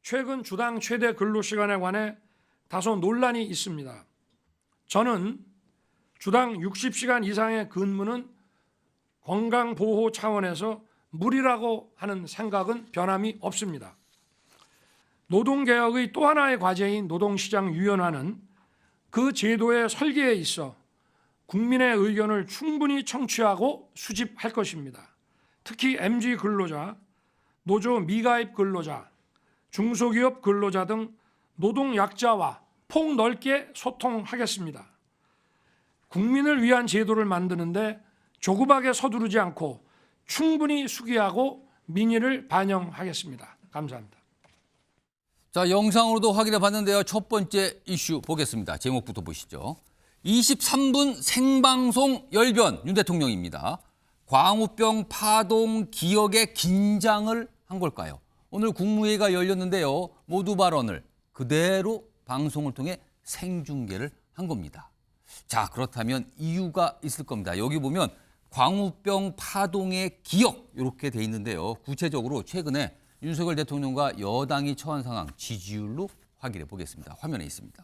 최근 주당 최대 근로시간에 관해 다소 논란이 있습니다. 저는 주당 60시간 이상의 근무는 건강보호 차원에서 무리라고 하는 생각은 변함이 없습니다. 노동개혁의 또 하나의 과제인 노동시장 유연화는 그 제도의 설계에 있어 국민의 의견을 충분히 청취하고 수집할 것입니다. 특히 MG 근로자, 노조 미가입 근로자, 중소기업 근로자 등 노동약자와 폭넓게 소통하겠습니다. 국민을 위한 제도를 만드는데 조급하게 서두르지 않고 충분히 숙의하고 민의를 반영하겠습니다. 감사합니다. 자, 영상으로도 확인해 봤는데요. 첫 번째 이슈 보겠습니다. 제목부터 보시죠. 23분 생방송 열변 윤 대통령입니다. 광우병 파동 기억에 긴장을 한 걸까요? 오늘 국무회의가 열렸는데요. 모두 발언을 그대로 방송을 통해 생중계를 한 겁니다. 자, 그렇다면 이유가 있을 겁니다. 여기 보면 광우병 파동의 기억 이렇게 돼 있는데요. 구체적으로 최근에 윤석열 대통령과 여당이 처한 상황 지지율로 확인해 보겠습니다. 화면에 있습니다.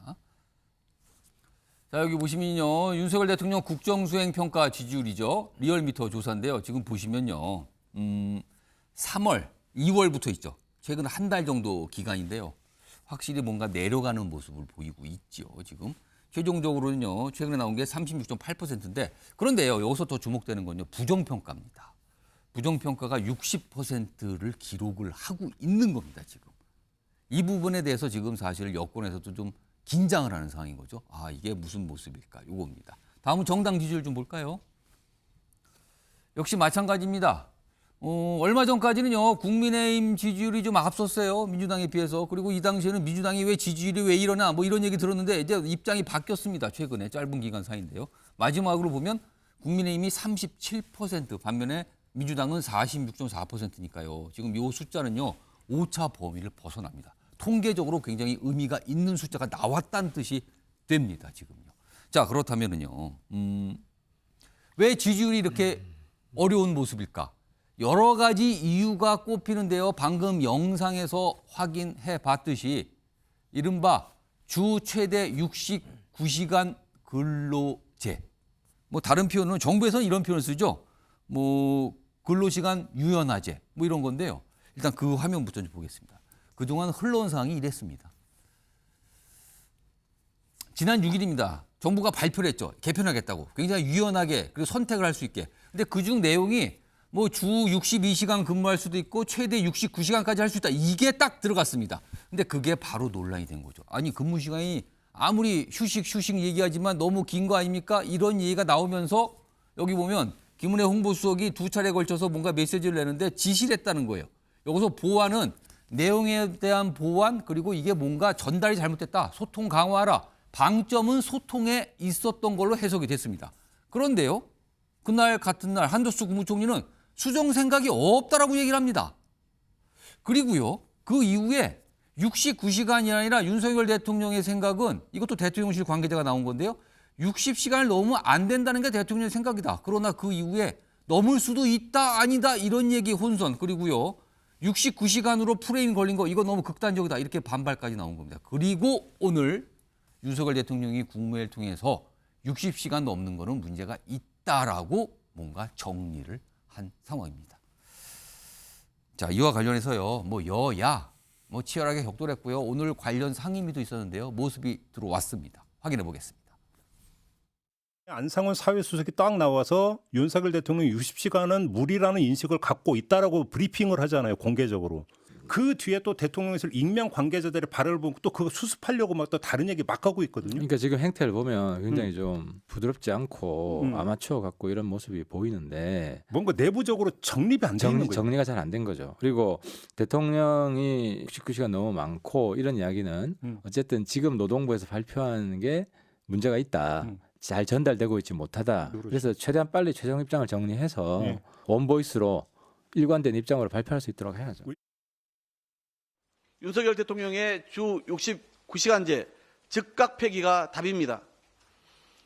자, 여기 보시면요. 윤석열 대통령 국정수행평가 지지율이죠. 리얼미터 조사인데요. 지금 보시면요. 3월, 2월부터 있죠. 최근 한 달 정도 기간인데요. 확실히 뭔가 내려가는 모습을 보이고 있죠. 지금 최종적으로는요. 최근에 나온 게 36.8%인데 그런데요. 여기서 더 주목되는 건요. 부정평가입니다. 부정평가가 60%를 기록을 하고 있는 겁니다. 지금. 이 부분에 대해서 지금 사실 여권에서도 좀 긴장을 하는 상황인 거죠. 아, 이게 무슨 모습일까? 이겁니다. 다음은 정당 지지율 좀 볼까요? 역시 마찬가지입니다. 얼마 전까지는요. 국민의힘 지지율이 좀 앞섰어요. 민주당에 비해서. 그리고 이 당시에는 민주당이 왜 지지율이 왜 이러나 뭐 이런 얘기 들었는데 이제 입장이 바뀌었습니다. 최근에 짧은 기간 사이인데요. 마지막으로 보면 국민의힘이 37% 반면에 민주당은 46.4%니까요. 지금 이 숫자는요. 오차 범위를 벗어납니다. 통계적으로 굉장히 의미가 있는 숫자가 나왔다는 뜻이 됩니다. 지금요. 자, 그렇다면은요. 왜 지지율이 이렇게 어려운 모습일까? 여러 가지 이유가 꼽히는데요. 방금 영상에서 확인해 봤듯이 이른바 주 최대 69시간 근로제. 뭐 다른 표현은 정부에서는 이런 표현을 쓰죠. 뭐 근로시간 유연화제 뭐 이런 건데요. 일단 그 화면부터 좀 보겠습니다. 그동안 흘러온 사항이 이랬습니다. 지난 6일입니다. 정부가 발표를 했죠. 개편하겠다고. 굉장히 유연하게 그리고 선택을 할 수 있게. 근데 그중 내용이 뭐 주 62시간 근무할 수도 있고 최대 69시간까지 할 수 있다. 이게 딱 들어갔습니다. 근데 그게 바로 논란이 된 거죠. 아니 근무 시간이 아무리 휴식 얘기하지만 너무 긴 거 아닙니까? 이런 얘기가 나오면서 여기 보면 김은혜 홍보수석이 두 차례에 걸쳐서 뭔가 메시지를 내는데 지시를 했다는 거예요. 여기서 보완은 내용에 대한 보완 그리고 이게 뭔가 전달이 잘못됐다. 소통 강화하라. 방점은 소통에 있었던 걸로 해석이 됐습니다. 그런데요. 그날 같은 날 한덕수 국무총리는 수정 생각이 없다라고 얘기를 합니다. 그리고요. 그 이후에 69시간이 아니라 윤석열 대통령의 생각은 이것도 대통령실 관계자가 나온 건데요. 60시간을 넘으면 안 된다는 게 대통령의 생각이다. 그러나 그 이후에 넘을 수도 있다 아니다 이런 얘기 혼선 그리고요. 69시간으로 프레임 걸린 거 이거 너무 극단적이다 이렇게 반발까지 나온 겁니다. 그리고 오늘 윤석열 대통령이 국무회의를 통해서 60시간 넘는 거는 문제가 있다라고 뭔가 정리를 한 상황입니다. 자, 이와 관련해서요. 뭐 여야 뭐 치열하게 격돌했고요. 오늘 관련 상임위도 있었는데요. 모습이 들어왔습니다. 확인해 보겠습니다. 안상훈 사회수석이 딱 나와서 윤석열 대통령 60시간은 무리라는 인식을 갖고 있다라고 브리핑을 하잖아요. 공개적으로. 그 뒤에 또 대통령실 익명 관계자들의 발언을 보고 또 그거 수습하려고 막 또 다른 얘기 막 하고 있거든요. 그러니까 지금 행태를 보면 굉장히 좀 부드럽지 않고 아마추어 같고 이런 모습이 보이는데 뭔가 내부적으로 정립이 안 되는 거예요. 정리가 잘 안 된 거죠. 그리고 대통령이 69시간 너무 많고 이런 이야기는 어쨌든 지금 노동부에서 발표하는 게 문제가 있다. 잘 전달되고 있지 못하다. 그렇죠. 그래서 최대한 빨리 최종 입장을 정리해서 네. 원보이스로 일관된 입장으로 발표할 수 있도록 해야죠. 윤석열 대통령의 주 69시간제 즉각 폐기가 답입니다.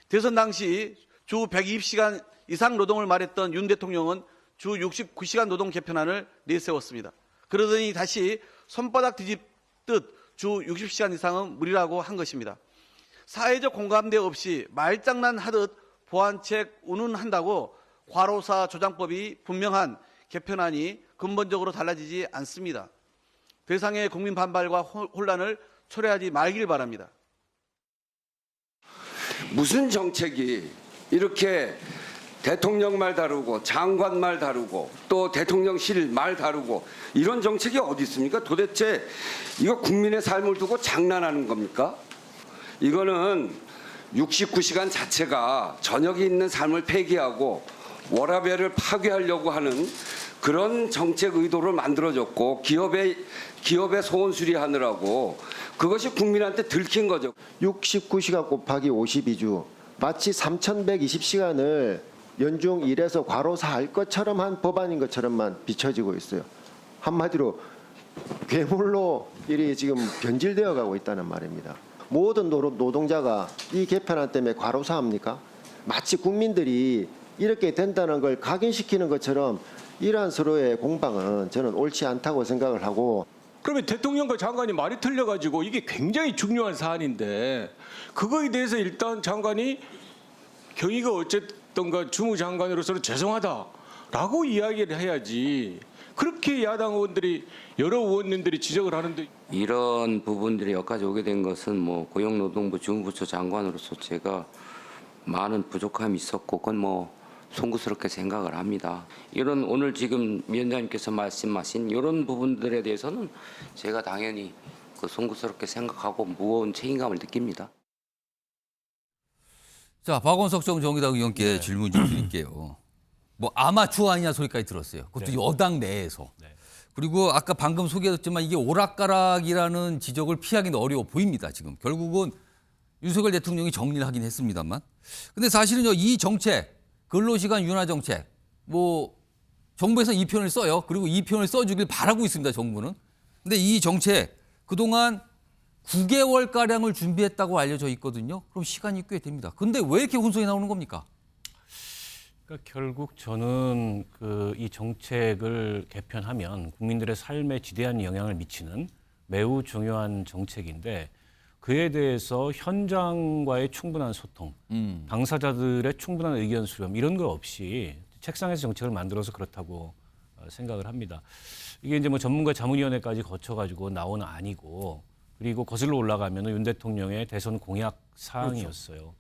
대선 당시 주 120시간 이상 노동을 말했던 윤 대통령은 주 69시간 노동 개편안을 내세웠습니다. 그러더니 다시 손바닥 뒤집 뜻 주 60시간 이상은 무리라고 한 것입니다. 사회적 공감대 없이 말장난 하듯 보완책 운운한다고 과로사 조장법이 분명한 개편안이 근본적으로 달라지지 않습니다. 대상의 국민 반발과 혼란을 초래하지 말길 바랍니다. 무슨 정책이 이렇게 대통령 말 다루고 장관 말 다루고 또 대통령실 말 다루고 이런 정책이 어디 있습니까? 도대체 이거 국민의 삶을 두고 장난하는 겁니까? 이거는 69시간 자체가 저녁이 있는 삶을 폐기하고 워라밸을 파괴하려고 하는 그런 정책 의도를 만들어줬고 기업의 소원 수리하느라고 그것이 국민한테 들킨 거죠. 69시간 곱하기 52주 마치 3120시간을 연중 일해서 과로사할 것처럼 한 법안인 것처럼만 비춰지고 있어요. 한마디로 괴물로 일이 지금 변질되어 가고 있다는 말입니다. 모든 노동자가 이 개편안 때문에 과로사합니까? 마치 국민들이 이렇게 된다는 걸 각인시키는 것처럼 이러한 서로의 공방은 저는 옳지 않다고 생각을 하고, 그러면 대통령과 장관이 말이 틀려가지고 이게 굉장히 중요한 사안인데 그거에 대해서 일단 장관이 경위가 어쨌든가 주무장관으로서는 죄송하다라고 이야기를 해야지. 그렇게 야당 의원들이 여러 의원님들이 지적을 하는데 이런 부분들이 여기까지 오게 된 것은 뭐 고용노동부 주무부처 장관으로서 제가 많은 부족함이 있었고 그건 뭐 송구스럽게 생각을 합니다. 이런 오늘 지금 위원장님께서 말씀하신 이런 부분들에 대해서는 제가 당연히 그 송구스럽게 생각하고 무거운 책임감을 느낍니다. 자, 박원석 정의당 의원께 질문 좀 드릴게요. 뭐 아마추어 아니냐 소리까지 들었어요. 그것도 여당 내에서. 그리고 아까 방금 소개했지만 이게 오락가락이라는 지적을 피하기는 어려워 보입니다. 지금 결국은 윤석열 대통령이 정리를 하긴 했습니다만. 근데 사실은요, 이 정책, 근로시간 윤화 정책, 뭐 정부에서 이 표현을 써요. 그리고 이 표현을 써주길 바라고 있습니다. 정부는. 근데 이 정책 그동안 9개월가량을 준비했다고 알려져 있거든요. 그럼 시간이 꽤 됩니다. 근데 왜 이렇게 혼선이 나오는 겁니까? 그러니까 결국 저는 이 정책을 개편하면 국민들의 삶에 지대한 영향을 미치는 매우 중요한 정책인데 그에 대해서 현장과의 충분한 소통, 당사자들의 충분한 의견 수렴 이런 거 없이 책상에서 정책을 만들어서 그렇다고 생각을 합니다. 이게 이제 뭐 전문가 자문위원회까지 거쳐가지고 나온 안이고 그리고 거슬러 올라가면 윤 대통령의 대선 공약 사항이었어요. 그렇죠.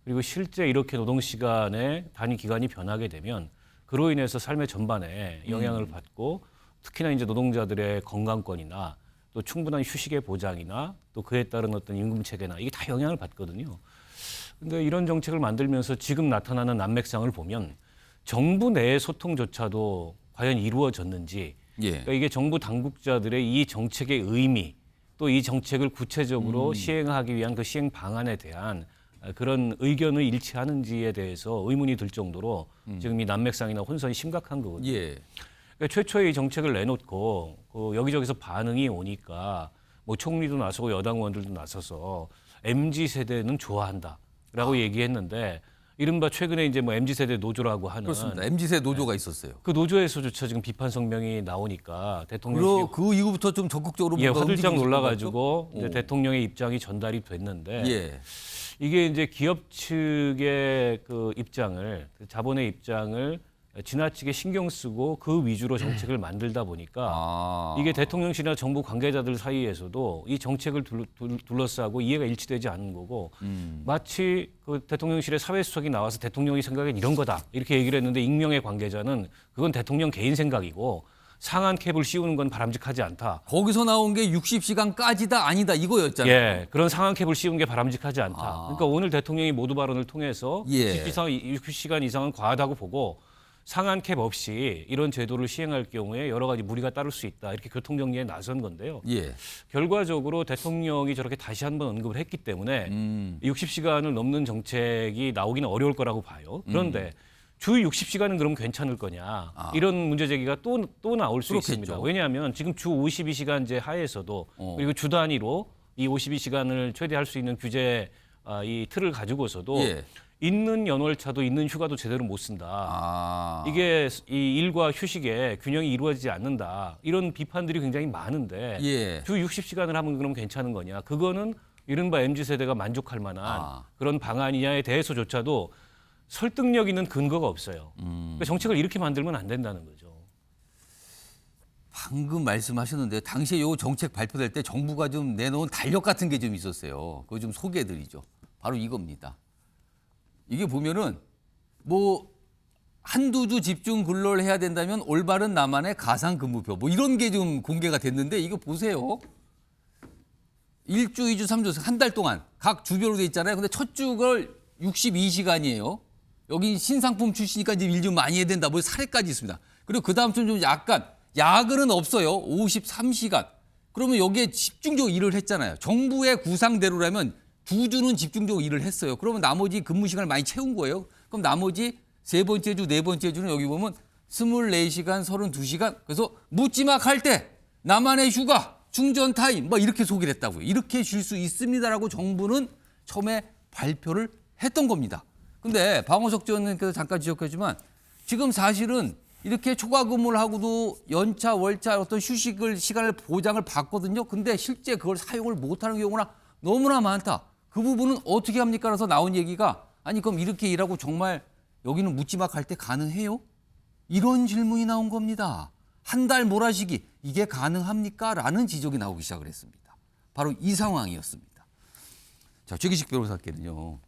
그리고 실제 이렇게 노동시간의 단위 기간이 변하게 되면 그로 인해서 삶의 전반에 영향을 받고 특히나 이제 노동자들의 건강권이나 또 충분한 휴식의 보장이나 또 그에 따른 어떤 임금 체계나 이게 다 영향을 받거든요. 근데 이런 정책을 만들면서 지금 나타나는 난맥상을 보면 정부 내의 소통조차도 과연 이루어졌는지 그러니까 이게 정부 당국자들의 이 정책의 의미 또 이 정책을 구체적으로 시행하기 위한 그 시행 방안에 대한 그런 의견을 일치하는지에 대해서 의문이 들 정도로 지금 이 난맥상이나 혼선이 심각한 거거든요. 그러니까 최초에 이 정책을 내놓고 여기저기서 반응이 오니까 뭐 총리도 나서고 여당 의원들도 나서서 MZ세대는 좋아한다라고 얘기했는데 이른바 최근에 이제 뭐 MZ세대 노조라고 하는 그렇습니다. MZ세대 노조가 있었어요. 그 노조에서조차 지금 비판 성명이 나오니까 대통령이 그 이후부터 좀 적극적으로 화들짝 놀라가지고 이제 대통령의 입장이 전달이 됐는데 이게 이제 기업 측의 그 입장을 자본의 입장을 지나치게 신경 쓰고 그 위주로 정책을 만들다 보니까 이게 대통령실이나 정부 관계자들 사이에서도 이 정책을 둘러싸고 이해가 일치되지 않는 거고 마치 그 대통령실의 사회수석이 나와서 대통령이 생각엔 이런 거다 이렇게 얘기를 했는데 익명의 관계자는 그건 대통령 개인 생각이고 상한 캡을 씌우는 건 바람직하지 않다. 거기서 나온 게 60시간까지다 아니다 이거였잖아요. 예, 그런 상한 캡을 씌우는 게 바람직하지 않다. 그러니까 오늘 대통령이 모두 발언을 통해서 60시간 이상은 과하다고 보고 상한 캡 없이 이런 제도를 시행할 경우에 여러 가지 무리가 따를 수 있다. 이렇게 교통정리에 나선 건데요. 결과적으로 대통령이 저렇게 다시 한번 언급을 했기 때문에 60시간을 넘는 정책이 나오기는 어려울 거라고 봐요. 그런데 주 60시간은 그럼 괜찮을 거냐. 이런 문제 제기가 또 나올 수 있습니다. 왜냐하면 지금 주 52시간제 하에서도 그리고 주 단위로 이 52시간을 최대할 수 있는 규제 이 틀을 가지고서도 있는 연월차도 있는 휴가도 제대로 못 쓴다. 아. 이게 이 일과 휴식의 균형이 이루어지지 않는다. 이런 비판들이 굉장히 많은데 예. 주 60시간을 하면 그럼 괜찮은 거냐? 그거는 이른바 MZ세대가 만족할 만한 그런 방안이냐에 대해서조차도 설득력 있는 근거가 없어요. 그러니까 정책을 이렇게 만들면 안 된다는 거죠. 방금 말씀하셨는데 당시에 요 정책 발표될 때 정부가 좀 내놓은 달력 같은 게 좀 있었어요. 그거 좀 소개해드리죠. 바로 이겁니다. 이게 보면은 뭐 한두 주 집중 근로를 해야 된다면 올바른 나만의 가상근무표 뭐 이런 게 좀 공개가 됐는데 이거 보세요. 1주, 2주, 3주 한 달 동안 각 주별로 돼 있잖아요. 근데 첫 주를 62시간이에요. 여기 신상품 출시니까 이제 일 좀 많이 해야 된다. 뭐 사례까지 있습니다. 그리고 그 다음 주는 좀 약간 야근은 없어요. 53시간. 그러면 여기에 집중적으로 일을 했잖아요. 정부의 구상대로라면 2주는 집중적으로 일을 했어요. 그러면 나머지 근무 시간을 많이 채운 거예요. 그럼 나머지 세 번째 주, 네 번째 주는 여기 보면 24시간, 32시간. 그래서 묻지막 할 때 나만의 휴가, 충전 타임 뭐 이렇게 소개를 했다고요. 이렇게 쉴 수 있습니다라고 정부는 처음에 발표를 했던 겁니다. 근데 방호석 전 의원께서 잠깐 지적했지만 지금 사실은 이렇게 초과 근무를 하고도 연차, 월차 어떤 시간을 보장을 받거든요. 근데 실제 그걸 사용을 못하는 경우가 너무나 많다. 그 부분은 어떻게 합니까? 그래서 나온 얘기가 아니 그럼 이렇게 일하고 정말 여기는 묻지막 할 때 가능해요? 이런 질문이 나온 겁니다. 한 달 몰아쉬기 이게 가능합니까? 라는 지적이 나오기 시작을 했습니다. 바로 이 상황이었습니다. 자, 최기식 변호사께는요.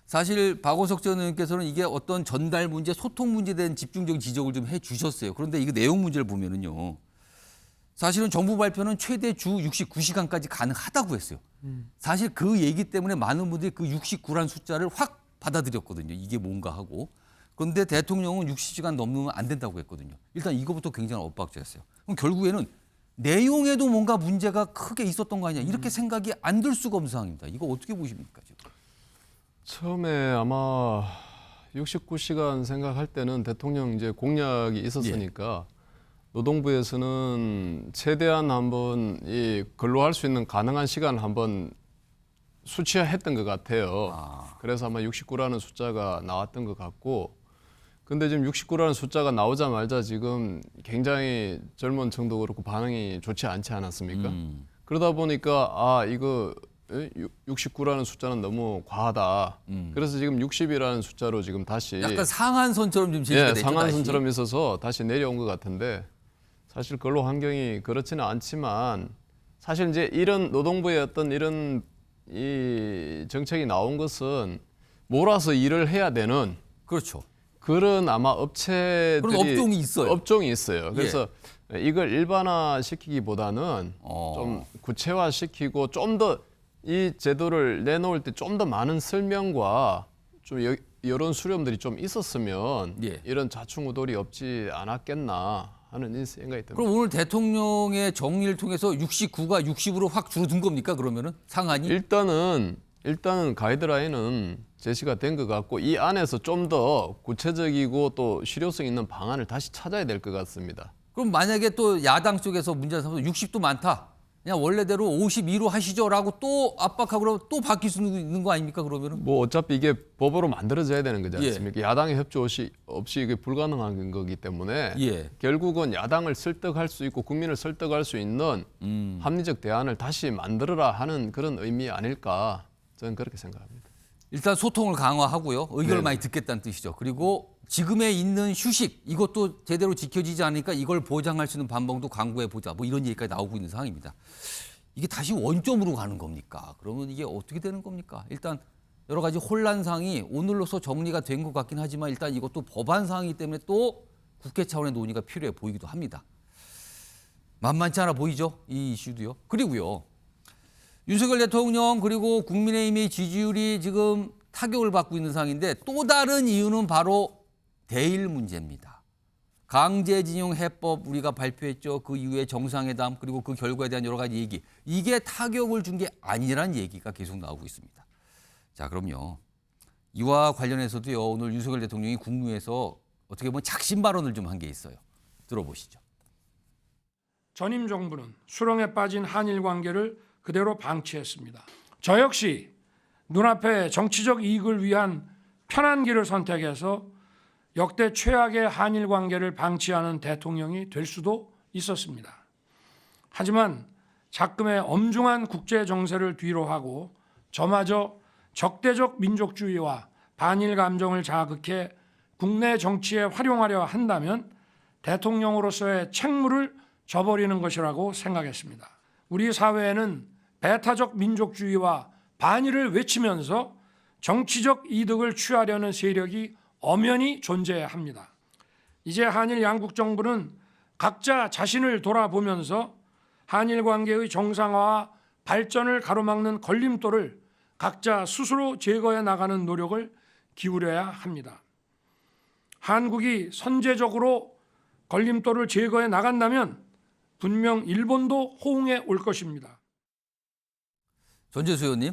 사실 박원석 전 의원께서는 이게 어떤 전달 문제, 소통 문제에 대한 집중적인 지적을 좀 해주셨어요. 그런데 이거 내용 문제를 보면은요. 사실은 정부 발표는 최대 주 69시간까지 가능하다고 했어요. 사실 그 얘기 때문에 많은 분들이 그 69란 숫자를 확 받아들였거든요. 이게 뭔가 하고. 그런데 대통령은 60시간 넘으면 안 된다고 했거든요. 일단 이거부터 굉장히 엇박자였어요. 그럼 결국에는 내용에도 뭔가 문제가 크게 있었던 거 아니냐 이렇게 생각이 안 들 수가 없는 상황입니다. 이거 어떻게 보십니까? 지금? 처음에 아마 69시간 생각할 때는 대통령 이제 공약이 있었으니까 노동부에서는 최대한 한번 이 근로할 수 있는 가능한 시간을 한번 수치화했던 것 같아요. 그래서 아마 69라는 숫자가 나왔던 것 같고, 근데 지금 69라는 숫자가 나오자마자 지금 굉장히 젊은 층도 그렇고 반응이 좋지 않지 않았습니까? 그러다 보니까 이거 69라는 숫자는 너무 과하다. 그래서 지금 60이라는 숫자로 지금 다시 약간 상한선처럼 좀 제시가 됐죠. 상한선처럼 있어서 다시 내려온 것 같은데 사실 근로 환경이 그렇지는 않지만 사실 이제 이런 노동부의 어떤 이런 이 정책이 나온 것은 몰아서 일을 해야 되는 그렇죠. 그런 아마 업체들이 그런 업종이 있어요. 업종이 있어요. 그래서 이걸 일반화시키기보다는 좀 구체화시키고 좀 더 이 제도를 내놓을 때 좀 더 많은 설명과 좀 이런 수렴들이 좀 있었으면 이런 좌충우돌이 없지 않았겠나 하는 생각이 듭니다. 그럼 오늘 대통령의 정리를 통해서 69가 60으로 확 줄어든 겁니까? 그러면은 상한이? 일단은 가이드라인은 제시가 된 것 같고 이 안에서 좀 더 구체적이고 또 실효성 있는 방안을 다시 찾아야 될 것 같습니다. 그럼 만약에 또 야당 쪽에서 문제 삼아서 60도 많다. 그냥 원래대로 52로 하시죠라고 또 압박하고 그러면 또 바뀔 수 있는 거 아닙니까? 그러면은? 뭐 어차피 이게 법으로 만들어져야 되는 거지 않습니까? 야당의 협조 없이 이게 불가능한 거기 때문에 결국은 야당을 설득할 수 있고 국민을 설득할 수 있는 합리적 대안을 다시 만들어라 하는 그런 의미 아닐까 저는 그렇게 생각합니다. 일단 소통을 강화하고요. 의견을 많이 듣겠다는 뜻이죠. 그리고 지금에 있는 휴식 이것도 제대로 지켜지지 않으니까 이걸 보장할 수 있는 방법도 강구해 보자. 뭐 이런 얘기까지 나오고 있는 상황입니다. 이게 다시 원점으로 가는 겁니까? 그러면 이게 어떻게 되는 겁니까? 일단 여러 가지 혼란상이 오늘로서 정리가 된 것 같긴 하지만 일단 이것도 법안 사항이기 때문에 또 국회 차원의 논의가 필요해 보이기도 합니다. 만만치 않아 보이죠? 이 이슈도요. 그리고요. 윤석열 대통령 그리고 국민의힘의 지지율이 지금 타격을 받고 있는 상황인데 또 다른 이유는 바로 대일 문제입니다. 강제징용 해법 우리가 발표했죠. 그 이후에 정상회담 그리고 그 결과에 대한 여러 가지 얘기. 이게 타격을 준 게 아니라는 얘기가 계속 나오고 있습니다. 자, 그럼요. 이와 관련해서도요. 오늘 윤석열 대통령이 국무회에서 어떻게 보면 작심 발언을 좀 한 게 있어요. 들어보시죠. 전임 정부는 수렁에 빠진 한일 관계를 그대로 방치했습니다. 저 역시 눈앞의 정치적 이익을 위한 편한 길을 선택해서 역대 최악의 한일 관계를 방치하는 대통령이 될 수도 있었습니다. 하지만 작금의 엄중한 국제 정세를 뒤로하고 저마저 적대적 민족주의와 반일 감정을 자극해 국내 정치에 활용하려 한다면 대통령으로서의 책무를 저버리는 것이라고 생각했습니다. 우리 사회에는 배타적 민족주의와 반일을 외치면서 정치적 이득을 취하려는 세력이 엄연히 존재합니다. 이제 한일 양국 정부는 각자 자신을 돌아보면서 한일 관계의 정상화와 발전을 가로막는 걸림돌을 각자 스스로 제거해 나가는 노력을 기울여야 합니다. 한국이 선제적으로 걸림돌을 제거해 나간다면 분명 일본도 호응해 올 것입니다. 전재수 의원님,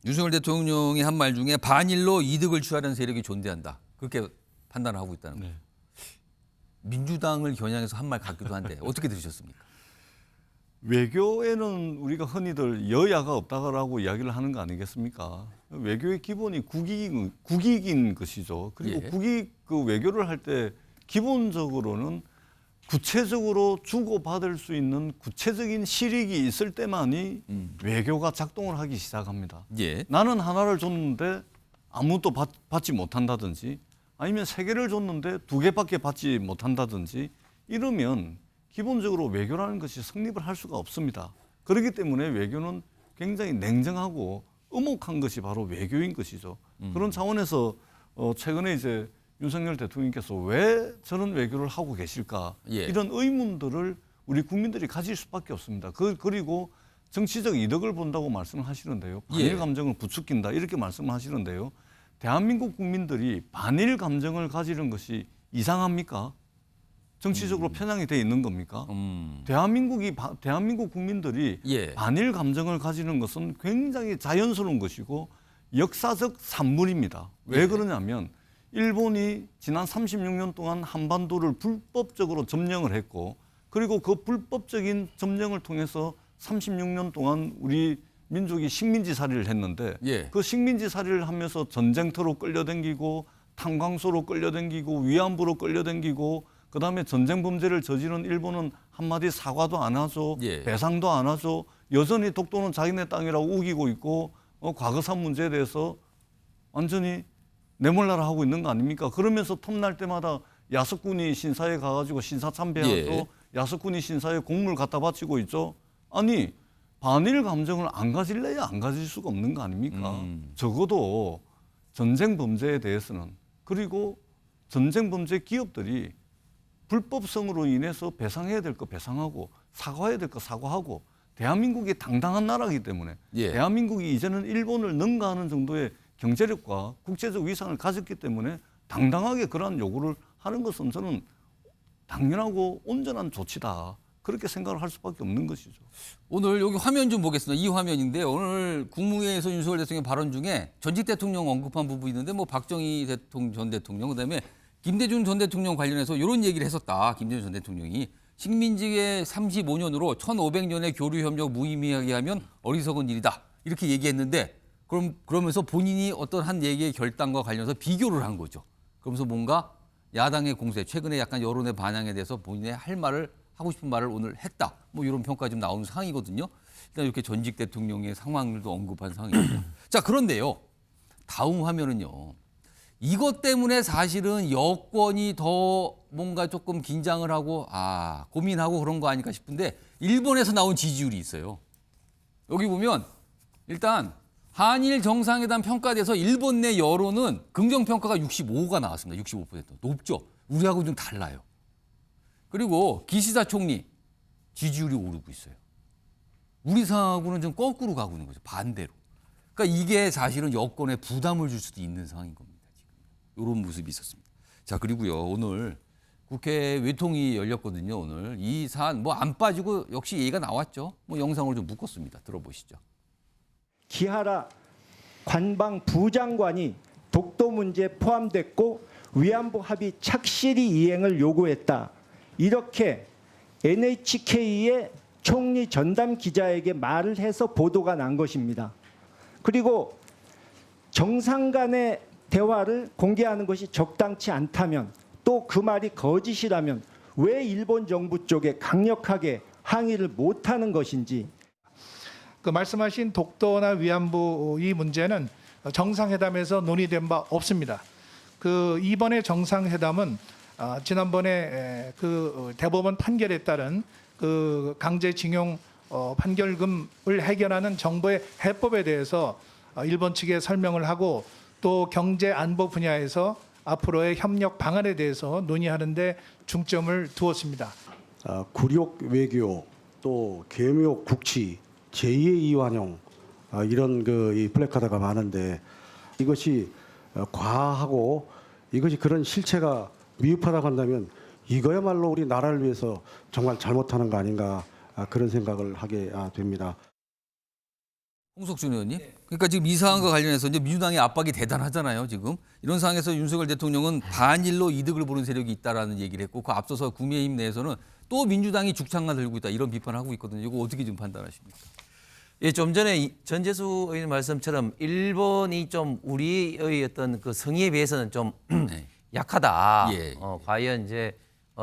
윤석열 대통령이 한 말 중에 반일로 이득을 취하려는 세력이 존재한다. 그렇게 판단을 하고 있다는 거죠. 민주당을 겨냥해서 한 말 같기도 한데 어떻게 들으셨습니까? 외교에는 우리가 흔히들 여야가 없다라고 이야기를 하는 거 아니겠습니까? 외교의 기본이 국익인 것이죠. 그리고 그 외교를 할 때 기본적으로는 구체적으로 주고받을 수 있는 구체적인 실익이 있을 때만이 외교가 작동을 하기 시작합니다. 나는 하나를 줬는데 아무것도 받지 못한다든지 아니면 3개를 줬는데 2개밖에 받지 못한다든지 이러면 기본적으로 외교라는 것이 성립을 할 수가 없습니다. 그렇기 때문에 외교는 굉장히 냉정하고 엄혹한 것이 바로 외교인 것이죠. 그런 차원에서 최근에 이제 윤석열 대통령께서 왜 저런 외교를 하고 계실까 이런 의문들을 우리 국민들이 가질 수밖에 없습니다. 그리고 정치적 이득을 본다고 말씀을 하시는데요. 반일 감정을 부추긴다 이렇게 말씀을 하시는데요. 대한민국 국민들이 반일 감정을 가지는 것이 이상합니까? 정치적으로 편향이 돼 있는 겁니까? 대한민국 국민들이 반일 감정을 가지는 것은 굉장히 자연스러운 것이고 역사적 산물입니다. 왜 그러냐면 일본이 지난 36년 동안 한반도를 불법적으로 점령을 했고 그리고 그 불법적인 점령을 통해서 36년 동안 우리 민족이 식민지살이를 했는데 그 식민지살이를 하면서 전쟁터로 끌려다니고 탄광소로 끌려다니고 위안부로 끌려다니고 그다음에 전쟁 범죄를 저지른 일본은 한마디 사과도 안 하죠. 배상도 안 하죠. 여전히 독도는 자기네 땅이라고 우기고 있고 과거사 문제에 대해서 완전히 내몰라라 하고 있는 거 아닙니까? 그러면서 텀날 때마다 야석군이 신사에 가가지고 신사 참배하고 야석군이 신사에 공물 갖다 바치고 있죠. 아니 반일 감정을 안 가질래야 안 가질 수가 없는 거 아닙니까? 적어도 전쟁 범죄에 대해서는 그리고 전쟁 범죄 기업들이 불법성으로 인해서 배상해야 될 거 배상하고 사과해야 될 거 사과하고 대한민국이 당당한 나라이기 때문에 대한민국이 이제는 일본을 능가하는 정도의 경제력과 국제적 위상을 가졌기 때문에 당당하게 그러한 요구를 하는 것은 저는 당연하고 온전한 조치다. 그렇게 생각을 할 수밖에 없는 것이죠. 오늘 여기 화면 좀 보겠습니다. 이 화면인데 오늘 국무회의에서 윤석열 대통령 발언 중에 전직 대통령 언급한 부분이 있는데 뭐 박정희 전 대통령 그다음에 김대중 전 대통령 관련해서 이런 얘기를 했었다. 김대중 전 대통령이 식민지의 35년으로 1500년의 교류협력 무의미하게 하면 어리석은 일이다. 이렇게 얘기했는데 그러면서 본인이 어떤 한 얘기의 결단과 관련해서 비교를 한 거죠. 그러면서 뭔가 야당의 공세, 최근에 약간 여론의 반향에 대해서 본인의 할 말을 하고 싶은 말을 오늘 했다. 뭐 이런 평가 좀 나오는 상황이거든요. 일단 이렇게 전직 대통령의 상황들도 언급한 상황입니다. 자, 그런데요. 다음 화면은요. 이것 때문에 사실은 여권이 더 뭔가 조금 긴장을 하고 고민하고 그런 거 아닐까 싶은데 일본에서 나온 지지율이 있어요. 여기 보면 일단 한일 정상회담 평가돼서 일본 내 여론은 긍정평가가 65가 나왔습니다. 65%. 높죠. 우리하고 좀 달라요. 그리고 기시다 총리 지지율이 오르고 있어요. 우리 상황하고는 좀 거꾸로 가고 있는 거죠. 반대로. 그러니까 이게 사실은 여권에 부담을 줄 수도 있는 상황인 겁니다. 지금 이런 모습이 있었습니다. 자, 그리고요 오늘 국회 외통이 열렸거든요. 오늘 이 사안 뭐 안 빠지고 역시 얘기가 나왔죠. 뭐 영상으로 좀 묶었습니다. 들어보시죠. 기하라 관방 부장관이 독도 문제 포함됐고 위안부 합의 착실히 이행을 요구했다. 이렇게 NHK의 총리 전담 기자에게 말을 해서 보도가 난 것입니다. 그리고 정상 간의 대화를 공개하는 것이 적당치 않다면 또 그 말이 거짓이라면 왜 일본 정부 쪽에 강력하게 항의를 못하는 것인지. 그 말씀하신 독도나 위안부 이 문제는 정상회담에서 논의된 바 없습니다. 그 이번에 정상회담은 지난번에 그 대법원 판결에 따른 그 강제징용 판결금을 해결하는 정부의 해법에 대해서 일본 측에 설명을 하고 또 경제 안보 분야에서 앞으로의 협력 방안에 대해서 논의하는 데 중점을 두었습니다. 굴욕 외교 또 계묘 국치 제2의 이완용 이런 이 플래카드가 많은데 이것이 과하고 이것이 그런 실체가 미흡하다고 한다면 이거야말로 우리 나라를 위해서 정말 잘못하는 거 아닌가 그런 생각을 하게 됩니다. 홍석준 의원님. 그러니까 지금 이 사안과 관련해서 이제 민주당의 압박이 대단하잖아요. 지금 이런 상황에서 윤석열 대통령은 반일로 이득을 보는 세력이 있다라는 얘기를 했고 그 앞서서 국민의힘 내에서는 또 민주당이 죽창만 들고 있다 이런 비판을 하고 있거든요. 이거 어떻게 좀 판단하십니까? 예, 좀 전에 전재수 의원 말씀처럼 일본이 좀 우리의 어떤 그 성의에 비해서는 좀 약하다. 예. 과연 이제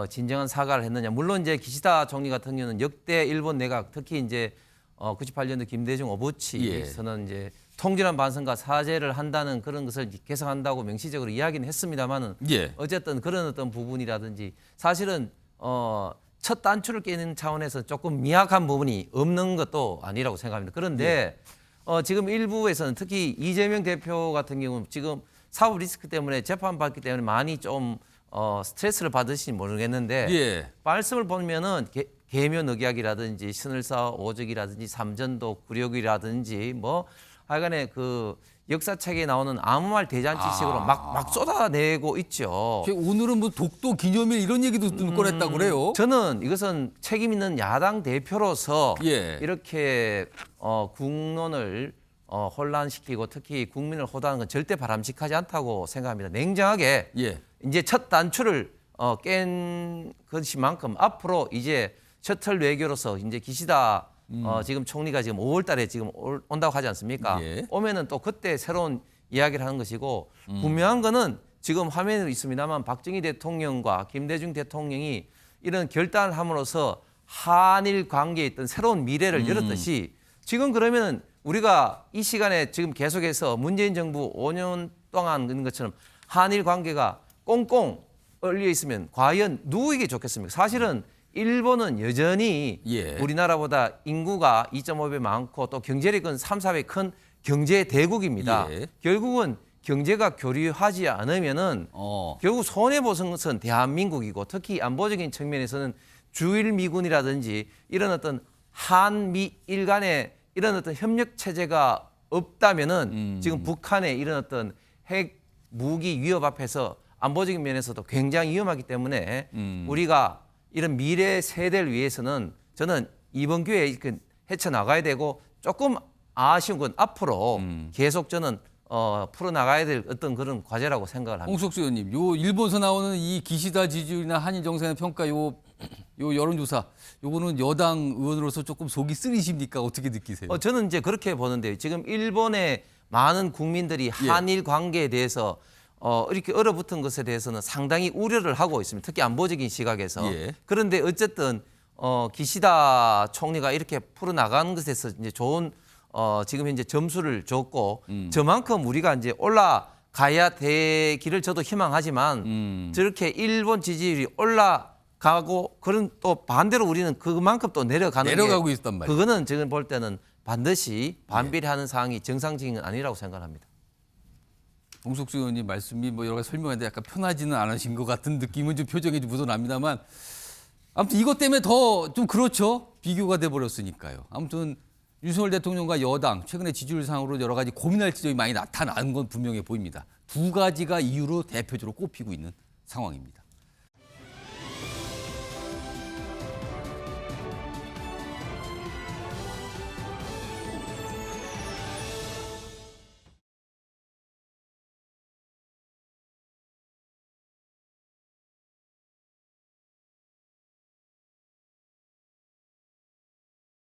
진정한 사과를 했느냐. 물론 이제 기시다 총리 같은 경우는 역대 일본 내각 특히 이제 98년도 김대중 오부치에서는 이제 통진한 반성과 사죄를 한다는 그런 것을 개성한다고 명시적으로 이야기는 했습니다만은 어쨌든 그런 어떤 부분이라든지 사실은 첫 단추를 깨는 차원에서 조금 미약한 부분이 없는 것도 아니라고 생각합니다. 그런데 지금 일부에서는 특히 이재명 대표 같은 경우는 지금 사법 리스크 때문에 재판받기 때문에 많이 좀 스트레스를 받으실지 모르겠는데 말씀을 보면은 계묘 늑약이라든지 신을사 오적이라든지 삼전도 굴욕이라든지 뭐 하여간에 그 역사책에 나오는 아무 말 대잔치식으로 막 쏟아내고 있죠. 오늘은 뭐 독도 기념일 이런 얘기도 꺼냈다고 그래요. 저는 이것은 책임 있는 야당 대표로서 이렇게 국론을 혼란시키고 특히 국민을 호도하는 건 절대 바람직하지 않다고 생각합니다. 냉정하게 이제 첫 단추를 깬 것이만큼 앞으로 이제 셔틀 외교로서 이제 기시다 지금 총리가 지금 5월 달에 지금 온다고 하지 않습니까? 오면은 또 그때 새로운 이야기를 하는 것이고 분명한 거는 지금 화면에 있습니다만 박정희 대통령과 김대중 대통령이 이런 결단을 함으로써 한일 관계에 있던 새로운 미래를 열었듯이 지금 그러면은 우리가 이 시간에 지금 계속해서 문재인 정부 5년 동안 그런 것처럼 한일 관계가 꽁꽁 얼려 있으면 과연 누구에게 좋겠습니까? 사실은 일본은 여전히 우리나라보다 인구가 2.5배 많고 또 경제력은 3, 4배 큰 경제 대국입니다. 결국은 경제가 교류하지 않으면은 결국 손해보는 것은 대한민국이고 특히 안보적인 측면에서는 주일미군이라든지 이런 어떤 한미일 간의 이런 어떤 협력 체제가 없다면은 지금 북한의 이런 어떤 핵 무기 위협 앞에서 안보적인 면에서도 굉장히 위험하기 때문에 우리가 이런 미래 세대를 위해서는 저는 이번 기회에 헤쳐나가야 되고 조금 아쉬운 건 앞으로 계속 저는 풀어나가야 될 어떤 그런 과제라고 생각을 합니다. 홍석수 의원님, 요 일본에서 나오는 이 기시다 지지율이나 한일 정상의 평가 요 여론조사 요거는 여당 의원으로서 조금 속이 쓰리십니까? 어떻게 느끼세요? 저는 이제 그렇게 보는데요. 지금 일본의 많은 국민들이 한일 관계에 대해서 이렇게 얼어붙은 것에 대해서는 상당히 우려를 하고 있습니다. 특히 안보적인 시각에서. 그런데 어쨌든 기시다 총리가 이렇게 풀어나가는 것에서 이제 좋은 지금 현재 점수를 줬고 저만큼 우리가 이제 올라가야 되기를 저도 희망하지만 저렇게 일본 지지율이 올라가고 그런 또 반대로 우리는 그만큼 또 내려가고 있단 말이에요. 그거는 지금 볼 때는 반드시 반비례하는 상황이 정상적인 건 아니라고 생각합니다. 홍석수 의원님 말씀이 뭐 여러 가지 설명했는데 약간 편하지는 않으신 것 같은 느낌은 좀 표정이 좀 묻어납니다만 아무튼 이것 때문에 더 좀 그렇죠. 비교가 돼버렸으니까요. 아무튼 윤석열 대통령과 여당 최근에 지지율상으로 여러 가지 고민할 지점이 많이 나타나는 건 분명해 보입니다. 두 가지가 이유로 대표적으로 꼽히고 있는 상황입니다.